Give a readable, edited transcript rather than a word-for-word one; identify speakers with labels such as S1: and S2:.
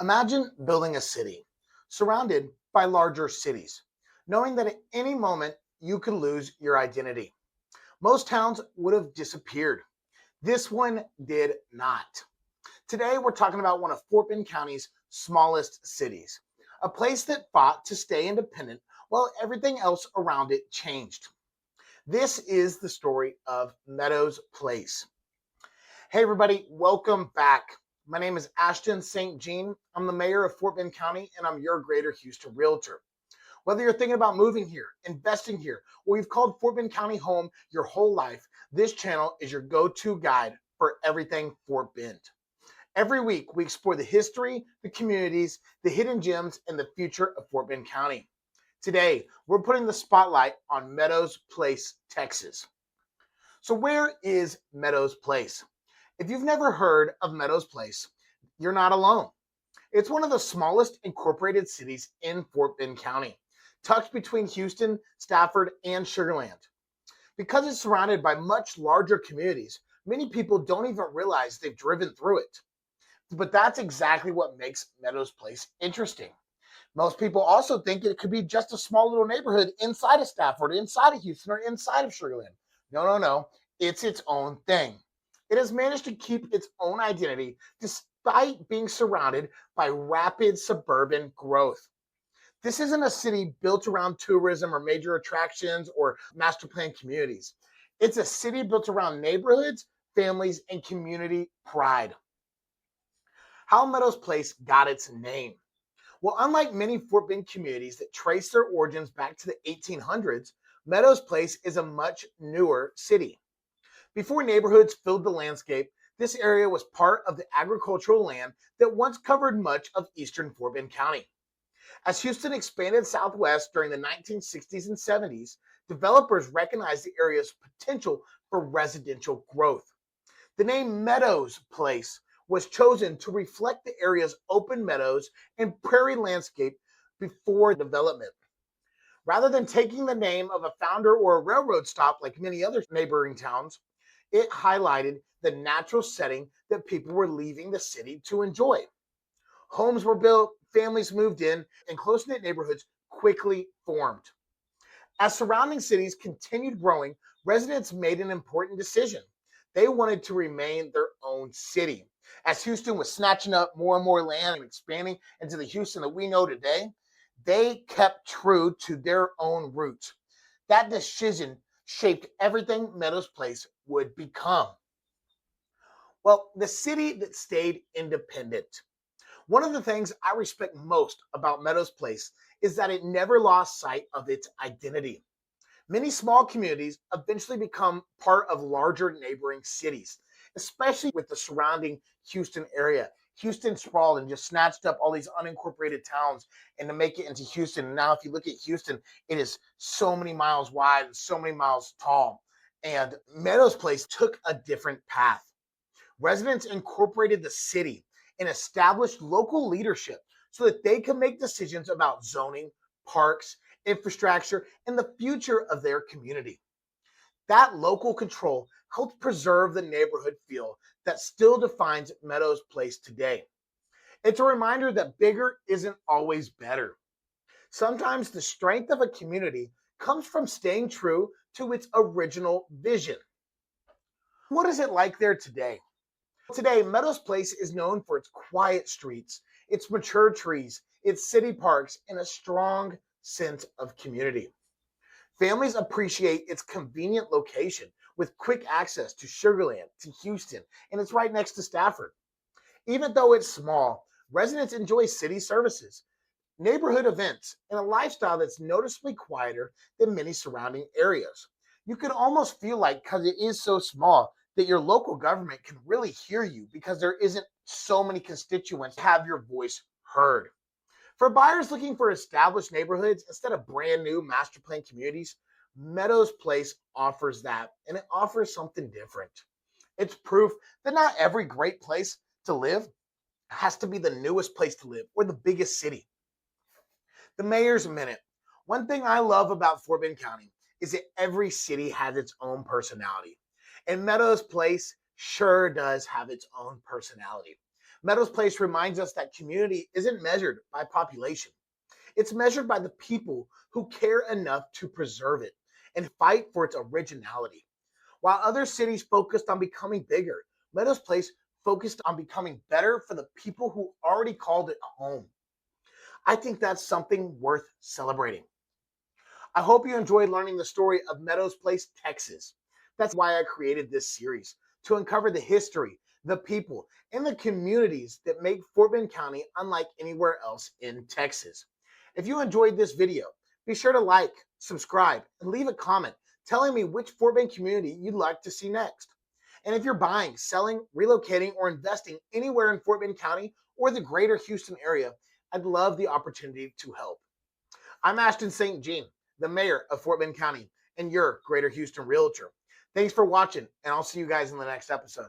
S1: Imagine building a city surrounded by larger cities, knowing that at any moment you could lose your identity. Most towns would have disappeared. This one did not. Today, we're talking about one of Fort Bend County's smallest cities, a place that fought to stay independent while everything else around it changed. This is the story of Meadows Place. Hey, everybody, welcome back. My name is Ashton St. Jean. I'm the mayor of Fort Bend County, and I'm your Greater Houston realtor. Whether you're thinking about moving here, investing here, or you've called Fort Bend County home your whole life, this channel is your go-to guide for everything Fort Bend. Every week, we explore the history, the communities, the hidden gems, and the future of Fort Bend County. Today, we're putting the spotlight on Meadows Place, Texas. So where is Meadows Place? If you've never heard of Meadows Place, you're not alone. It's one of the smallest incorporated cities in Fort Bend County, tucked between Houston, Stafford, and Sugar Land. Because it's surrounded by much larger communities, many people don't even realize they've driven through it. But that's exactly what makes Meadows Place interesting. Most people also think it could be just a small little neighborhood inside of Stafford, inside of Houston, or inside of Sugar Land. No. It's its own thing. It has managed to keep its own identity despite being surrounded by rapid suburban growth. This isn't a city built around tourism or major attractions or master plan communities. It's a city built around neighborhoods, families, and community pride. How Meadows Place got its name. Well, unlike many Fort Bend communities that trace their origins back to the 1800s, Meadows Place is a much newer city. Before neighborhoods filled the landscape, this area was part of the agricultural land that once covered much of eastern Fort Bend County. As Houston expanded southwest during the 1960s and 70s, developers recognized the area's potential for residential growth. The name Meadows Place was chosen to reflect the area's open meadows and prairie landscape before development. Rather than taking the name of a founder or a railroad stop like many other neighboring towns, it highlighted the natural setting that people were leaving the city to enjoy. Homes were built, families moved in, and close-knit neighborhoods quickly formed. As surrounding cities continued growing, residents made an important decision. They wanted to remain their own city. As Houston was snatching up more and more land and expanding into the Houston that we know today, they kept true to their own roots. That decision shaped everything Meadows Place would become. Well, the city that stayed independent. One of the things I respect most about Meadows Place is that it never lost sight of its identity. Many small communities eventually become part of larger neighboring cities, especially with the surrounding Houston area. Houston sprawled and just snatched up all these unincorporated towns and to make it into Houston. And now, if you look at Houston, it is so many miles wide and so many miles tall. And Meadows Place took a different path. Residents incorporated the city and established local leadership so that they could make decisions about zoning, parks, infrastructure, and the future of their community. That local control helped preserve the neighborhood feel that still defines Meadows Place today. It's a reminder that bigger isn't always better. Sometimes the strength of a community comes from staying true to its original vision. What is it like there today? Today, Meadows Place is known for its quiet streets, its mature trees, its city parks, and a strong sense of community. Families appreciate its convenient location with quick access to Sugar Land, to Houston, and it's right next to Stafford. Even though it's small, residents enjoy city services, neighborhood events, and a lifestyle that's noticeably quieter than many surrounding areas. You can almost feel like, because it is so small, that your local government can really hear you because there isn't so many constituents to have your voice heard. For buyers looking for established neighborhoods instead of brand new master plan communities, Meadows Place offers that, and it offers something different. It's proof that not every great place to live has to be the newest place to live or the biggest city. The Mayor's Minute. One thing I love about Fort Bend County is that every city has its own personality. And Meadows Place sure does have its own personality. Meadows Place reminds us that community isn't measured by population. It's measured by the people who care enough to preserve it and fight for its originality. While other cities focused on becoming bigger, Meadows Place focused on becoming better for the people who already called it home. I think that's something worth celebrating. I hope you enjoyed learning the story of Meadows Place, Texas. That's why I created this series to uncover the history, the people, and the communities that make Fort Bend County unlike anywhere else in Texas. If you enjoyed this video, be sure to like, subscribe, and leave a comment telling me which Fort Bend community you'd like to see next. And if you're buying, selling, relocating, or investing anywhere in Fort Bend County or the greater Houston area, I'd love the opportunity to help. I'm Ashton St. Jean, the mayor of Fort Bend County and your Greater Houston realtor. Thanks for watching, and I'll see you guys in the next episode.